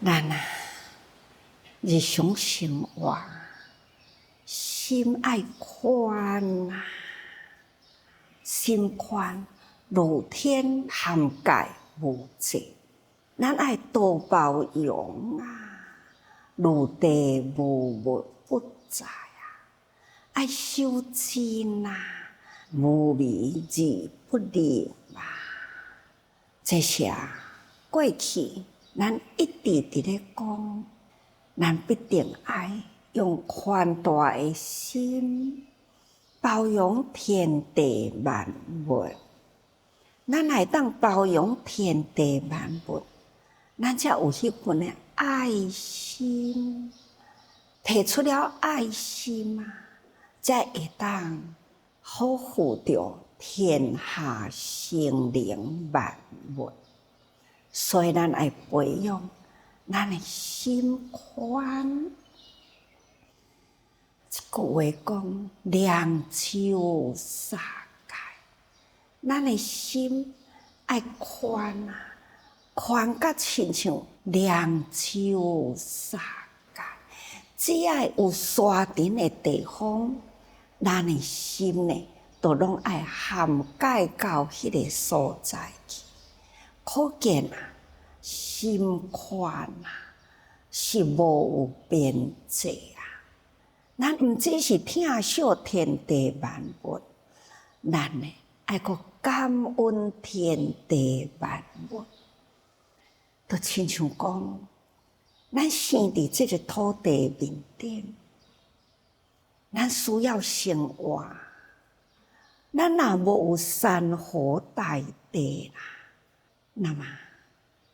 咱日常生活心爱宽啊，心宽如天涵盖无际，咱爱多包容啊，如地无物不在啊，爱修真啊，无微而不灵啊。这些过去咱一直伫咧讲，咱必定爱用宽大的心包容天地万物。咱来当包容天地万物，咱才有迄份的爱心，提出了爱心啊，才会当呵护着天下生灵万物。所以咱爱培养咱的心宽。一句话讲，两手撒界，咱的心爱宽啊，宽甲亲像两手撒界。只要有沙尘的地方，咱的心呢，都拢爱涵盖到迄个所在去。可见啊，心宽啊，是无有边际啊。咱毋只是疼惜天地万物，咱呢爱阁感恩天地万物。就亲像讲，咱生伫这个土地面顶，咱需要生活，咱若无有山河大地啦，那么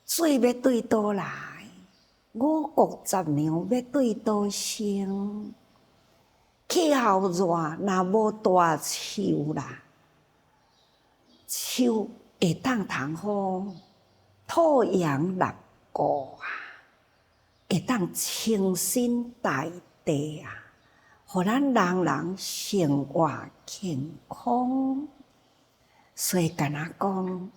水要对倒来，五谷杂粮要对倒生？气候热，若无大树啦，树会当通好土养六谷啊，会当清新大地啊，互咱人人生活健康。所以敢若讲，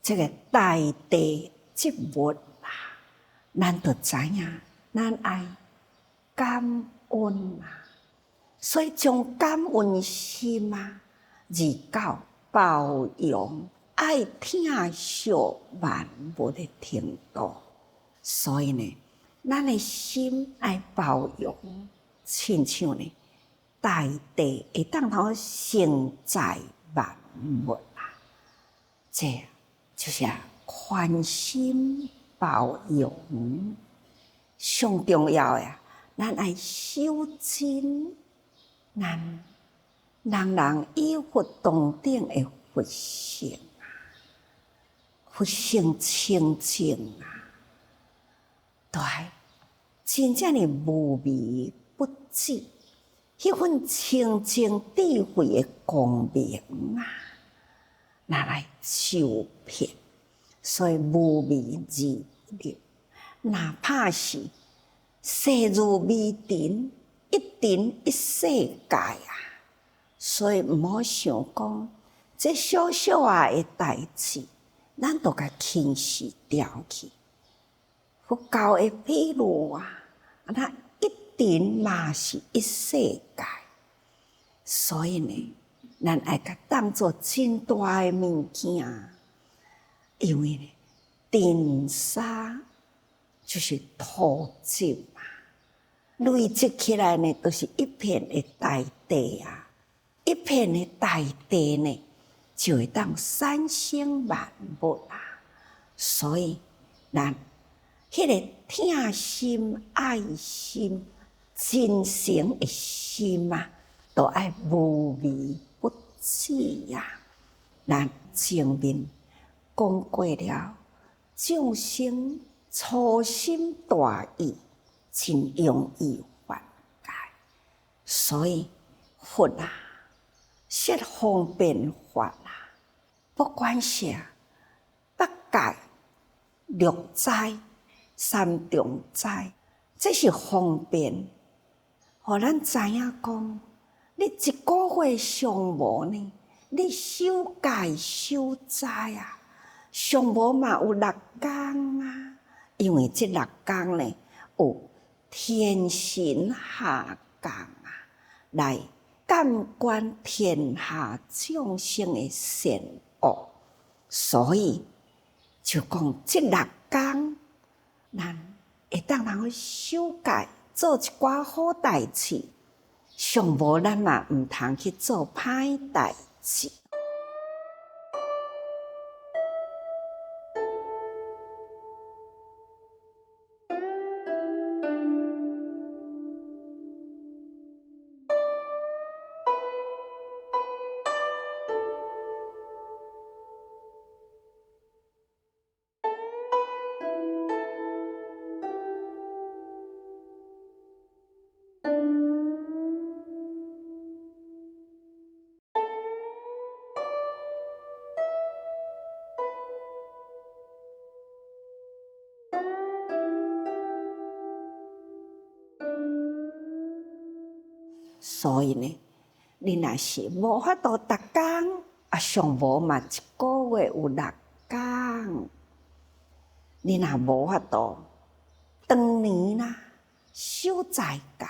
这个大地植物啊，咱就知影，咱爱感恩啊。所以将感恩心啊，移到包容、爱疼惜万物的程度。所以呢，咱的心爱包容，亲像呢，大地会当通承载万物啊。这就是宽心包容。上重要的，咱爱修真。咱人人有佛同等的佛性啊，佛性清净啊，对，真正的无微不至，迄份清净智慧的光明啊，拿来修遍。所以无微而流，哪怕是细如微尘。一尘一世界啊，所以毋好想讲，这小小的代志，咱都甲轻视掉去。佛教的比喻啊，那一尘嘛是一世界，所以呢，咱爱甲当作真大的物件，因为呢，尘沙就是土质。累积起来呢，都是一片的大地啊！一片的大地呢，就会当产生万物啊！所以，咱迄个疼心、爱心、真诚的心啊，都爱无微不至呀。咱前面讲过了，众生粗心大意。真容易犯戒，所以佛啊，设方便法啊，不管是八戒、六斋、三重斋，这是方便，互咱知影讲，你一个月上无呢，你守戒守斋啊，上无嘛有6天啊。因为这6天呢，有天神下降啊，来监管天下众生的善恶，所以就讲这6天，咱会当通去修改，做一寡好代志，上无咱嘛毋通去做歹代志。所以呢，你若是无法度逐工，上无嘛1个月有6天，你若无法度当年啦守斋戒，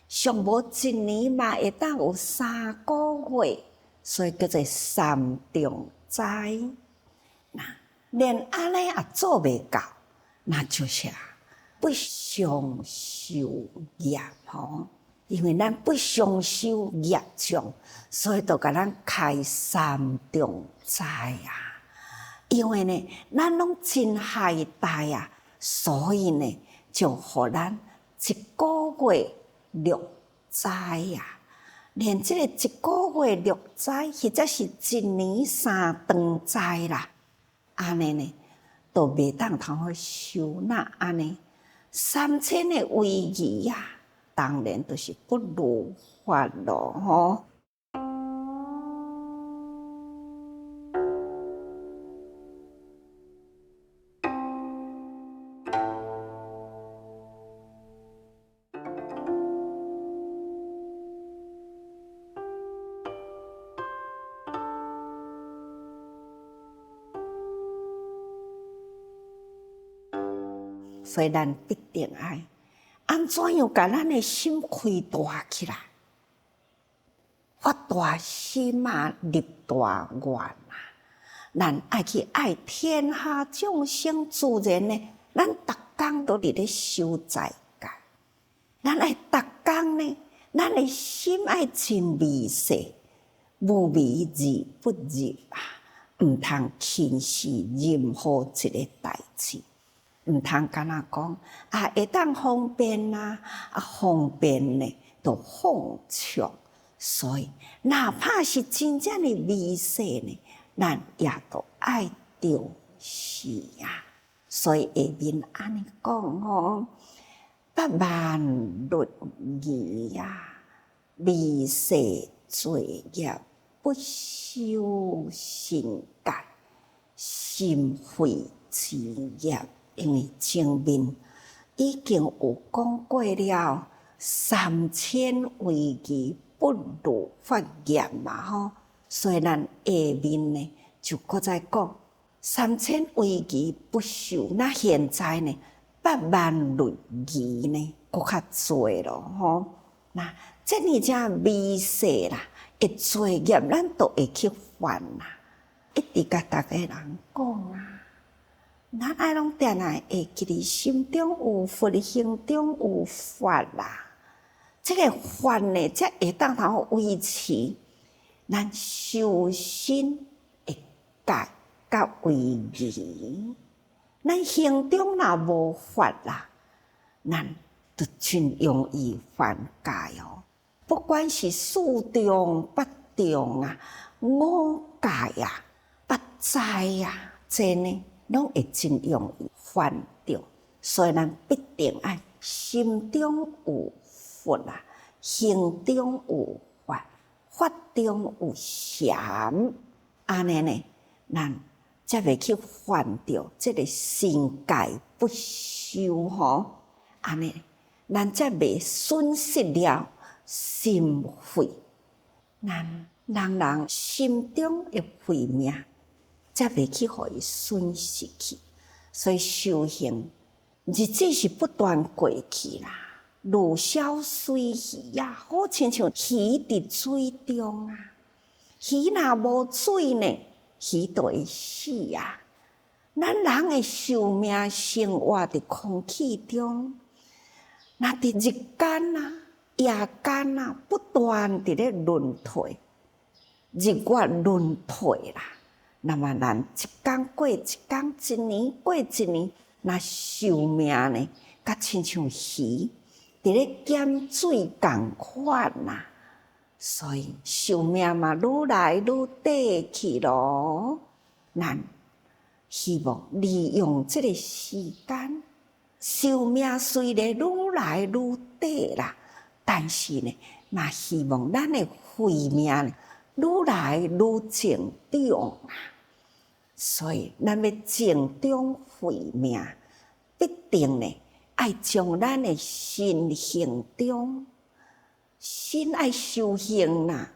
上无1年嘛会当有3个月，所以叫做3重斋。那连安尼也做袂到，那就是不常受业吼。因为咱不常受业障，所以就甲咱开3重斋啊。因为呢，咱拢真害大啊，所以呢，就互咱1个月6斋啊。连这个1个月6斋，或者是1年3顿斋啦，安尼呢，都袂当通去收纳安尼3000的威仪啊。当然都是不如法咯吼。所以咱必定爱安怎样甲咱的心开大起来，发大心啊，立大愿啊！咱爱去爱天下众生，自然呢，咱逐工都伫咧修斋戒。咱爱逐工呢，咱的心爱真微细，无微而不入啊！毋通轻视任何一个代志。毋通干那讲会当方便啊，方便呢就放纵，所以哪怕是真正的微细呢，咱也都爱重视啊。所以下面安尼讲吼，8万律仪啊，微细罪业不修善戒，心悔之业。因为前面已经有讲过了3000威仪不如法业嘛吼，所以咱下面呢就搁再讲3000威仪不修，那现在呢8万律仪呢搁较侪咯吼。那这呢正微细啦，会罪业咱都会去犯啦，一直甲大家人讲啊。咱爱拢定来会记伫心中有佛，行中有法啦。这个法呢，才会当通维持咱修身的戒甲威仪。咱行中若无法啦，咱就真容易犯戒哦。不管是4重、8重啊、5戒啊、8斋啊，这呢。拢会真容易犯着，所以咱必定爱心中有佛啊，行中有法，法中有禅，安尼呢，咱才袂去犯着这个身戒不修吼，安尼咱才袂损失了心慧，咱人心中的慧命。才袂去互伊损失去，所以修行日子是不断过去啦，如胶水鱼啊，好亲像鱼伫水中啊。鱼若无水呢，鱼就会死啊。咱人的寿命生活伫空气中，若伫日间啊、夜间啊，不断伫咧轮替，日月轮替啦。那么咱一天过一天，一年过一年，那寿命呢，甲亲像鱼伫咧减水共款啦。所以寿命嘛愈来愈短去咯。咱希望利用这个时间，寿命虽然愈来愈短啦，但是呢，嘛希望咱的慧命呢愈来愈增长啊。所以咱要增长慧命，必定呢爱将咱的身行中。心爱修行啦，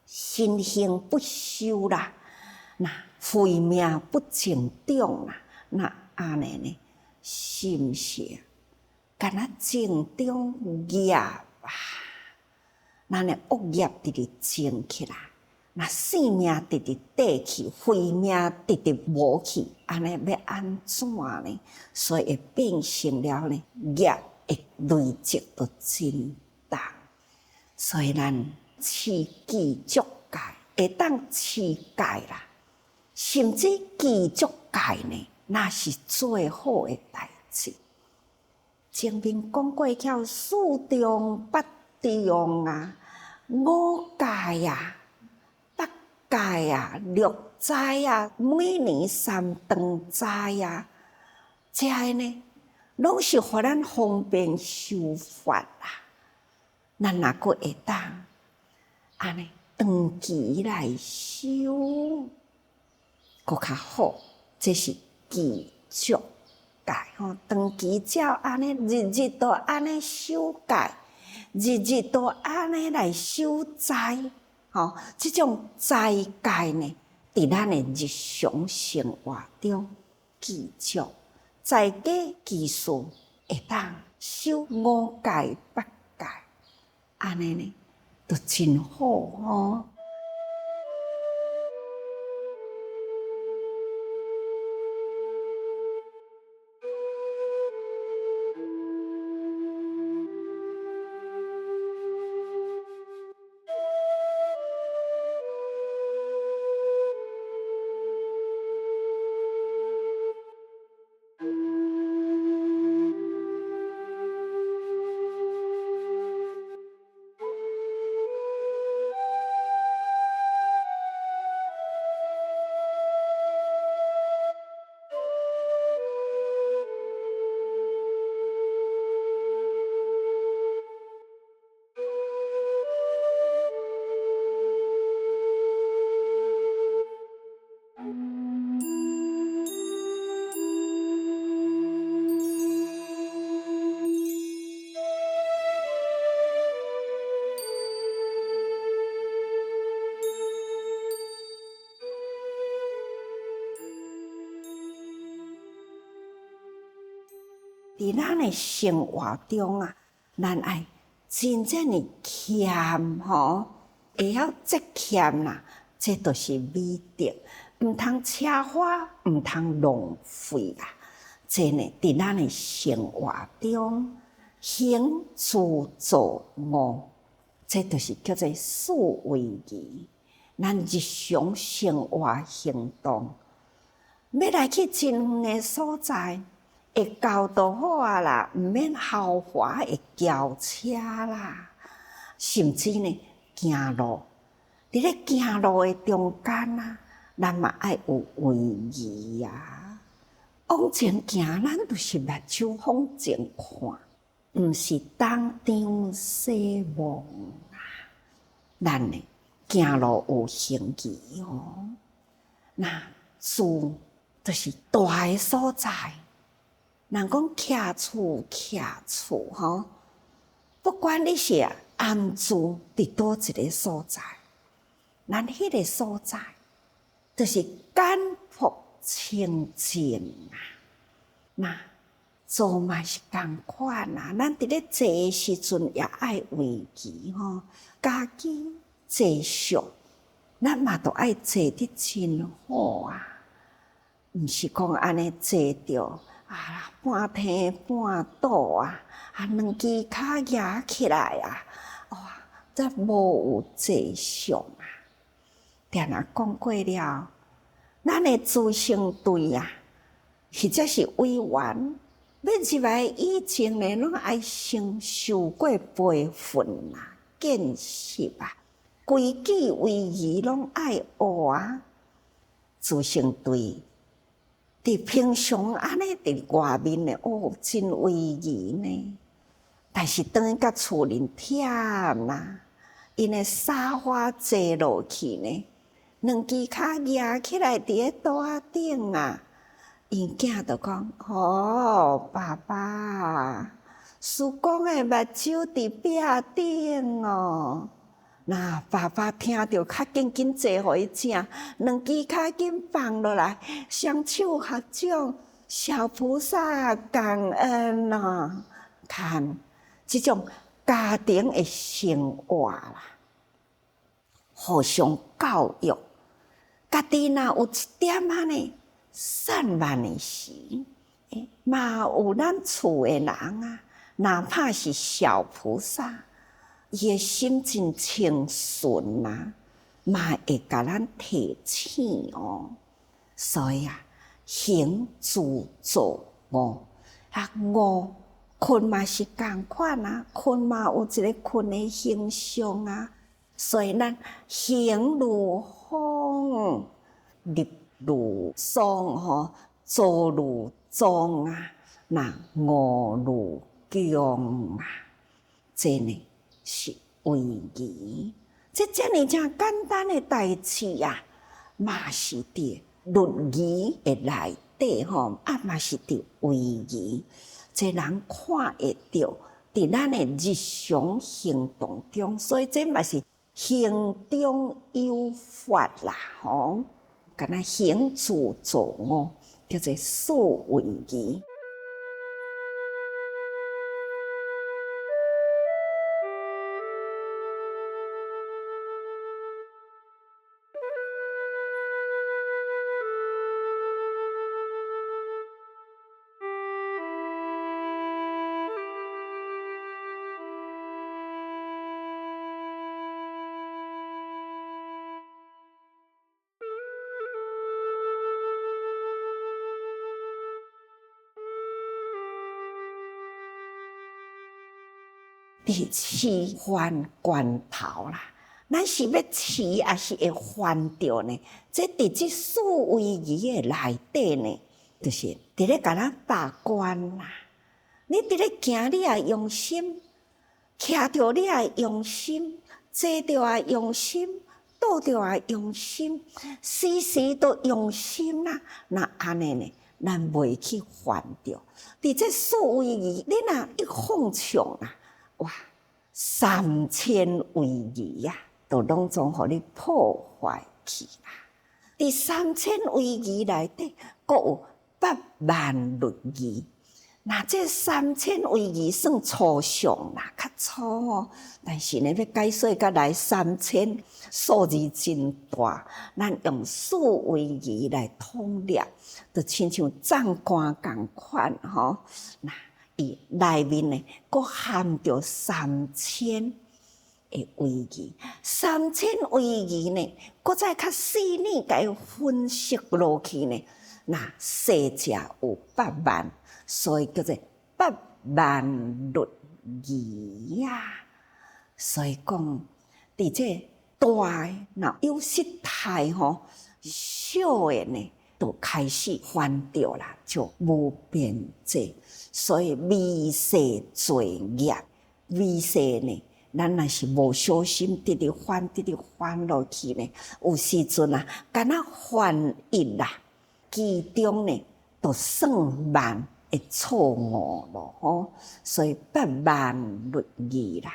心行不修啦，那慧命不增长啦，那安尼呢？是毋是？敢若增长业啊，咱的恶业直直增起来，那性命直直短去，慧命直直无去，安尼要安怎呢？所以会变成了呢业会累积到真重。所以咱持戒足戒，会当持戒啦，甚至戒足戒呢，那是最好的代志。前面讲过叫四中八中啊，五戒啊，八戒啊，六斋啊，每年3顿斋啊，这个呢，拢是互咱方便修法啦。咱若阁会当安尼长期来修，阁较好。这是戒足戒吼，长期照安尼日日都安尼修戒，日日都安尼来修斋吼。这种斋戒呢，伫咱的日常生活中记住，在家技术会当修5戒8戒。安尼呢，都真好哦。伫咱的生活中啊，咱爱真正的谦吼，会晓节俭啦，这都是美德，毋通奢华，毋通浪费啦。这呢，伫咱的生活中行住坐卧，这就是叫做四维仪。咱日常生活行动，要来去真远的所在。会交就好啊啦，毋免豪华的轿车啦，甚至呢行路，伫咧行路的中间啊，咱嘛爱有位仪啊。往前行，咱就是目睭往前看，毋是东张西望啊。咱呢行路有行仪哦，那住就是大的所在。人讲徛厝吼，不管你是安住伫倒一个所在，咱迄个所在就是简朴清净啊。那做嘛是共款啊，咱伫咧坐诶时阵也爱为记吼，家己坐相，咱嘛都爱坐得真好啊，毋是讲安尼坐着啊半天半倒啊，两支骹举起来啊，哇，则无有坐相啊。定若讲过了，咱诶资生队啊，或者是委员。要入来以前呢，拢爱先受过培训啊、见识啊，规矩礼仪拢爱学啊。资生队伫平常安尼伫外面呢，真威仪呢。但是当伊甲厝里忝啦，因诶沙发坐落去呢，两支骹举起来伫咧桌仔顶啊。因囝就讲：爸爸，叔公诶目睭伫壁顶哦。那爸爸听着，较紧紧坐互伊食，两支骹紧放落来，双手合掌，小菩萨感恩啊！看，即种家庭诶生活啦，互相教育，家己若有一点仔呢。散漫的时，嘛有咱厝的人啊，哪怕是小菩萨，伊的心真清纯啊，嘛会甲咱提醒哦。所以啊，行住坐卧卧困嘛是共款啊，困嘛有一个困的形象啊，所以咱行如风，立如松吼，坐如钟啊，那卧如弓啊，这呢是威仪。这遮尔正简单的代志啊，嘛是伫律仪的内底吼，嘛是伫威仪。这人看会到伫咱的日常行动中，所以这嘛是行中有法啦吼。敢若行住坐卧，叫做素威仪。伫饲饭罐头啦，咱是要饲，也是会犯着呢。这伫这素威仪的内底呢，就是伫咧甲咱把关啦。你伫咧行，你也用心；徛着你也用心；坐着也用心；倒着也用心，时时都用心啦。那安尼呢，咱袂去犯着。伫这素威仪，你若一放纵啊！哇，3000威仪呀，都拢总互你破坏去啦！伫3000威仪内底，阁有80000律仪。那这3000威仪算粗上啦，较粗哦。但是呢，要解说甲来3000，数字真大。咱用素威仪来统列，就亲像藏官共款吼。那伊内面呢，佫含着3000的威仪，3000威仪呢，佫再较细腻，甲伊分析落去呢，那细只有80000，所以叫做80000律仪呀。所以讲，伫这大诶，那有失态吼，小诶呢，都开始犯着啦，就无边际。所以微细罪业，微细呢，咱若是无小心，直直犯落去呢，有时阵啊，敢若犯一啦，其中呢，就算万会错误咯吼。所以80000律仪啦，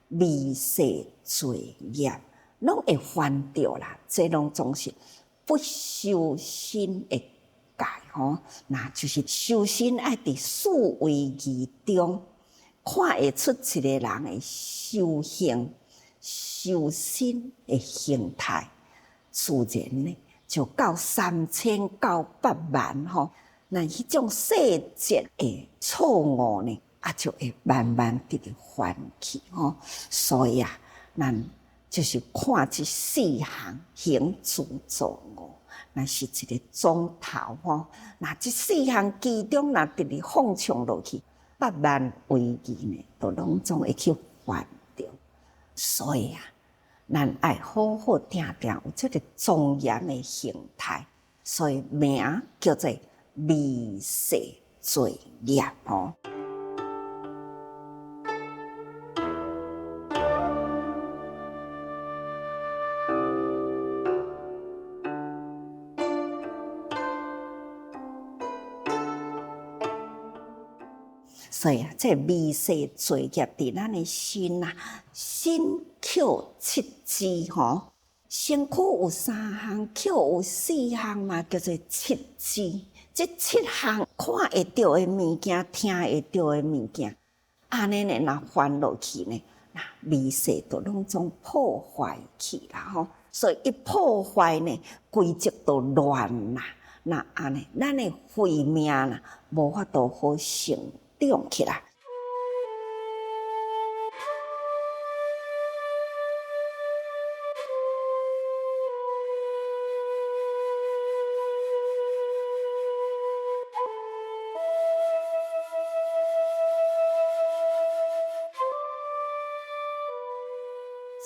微细罪业，拢会犯着啦。这拢总是不修心的戒吼，那就是修身爱伫四维义中，看会出一个人的修行、修身的形态，自然呢就到3900万吼。那迄种细节的错误呢，就会慢慢得翻去吼。所以咱就是看这4项行住坐卧，那是一个总头吼。那这4项其中若得哩放纵落去，8万为义呢，都拢总会去犯着。所以咱爱好好定定有这个庄严的形态，所以名叫做微细罪业吼。所以这微细罪业伫咱的身身口七支吼，身躯有3项，口有4项嘛，叫做七支。这7项看会到的物件，听会到的物件，安尼呢，若犯落去呢，那微细都拢总破坏去啦吼。所以一破坏呢，规则都乱啦。那安尼，咱的慧命啦，无法度好成长起来。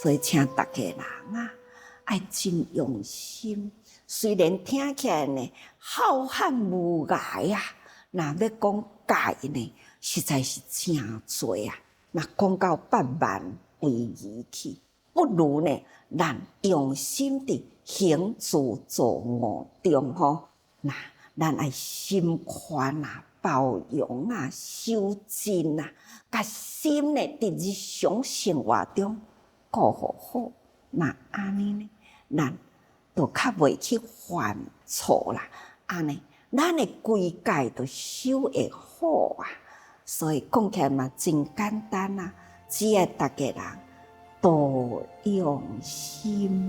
所以，请大家人爱真用心。虽然听起来呢浩瀚无涯若要讲戒呢，实在是真多若讲到8万为义去，不如呢，咱用心地行住坐卧中吼。那咱爱心宽包容修真甲心呢，伫日常生活中顾好好。那安尼呢，咱就较袂去犯错啦。安尼，咱的规戒就守会好所以讲起来嘛，真简单只要大家人多用心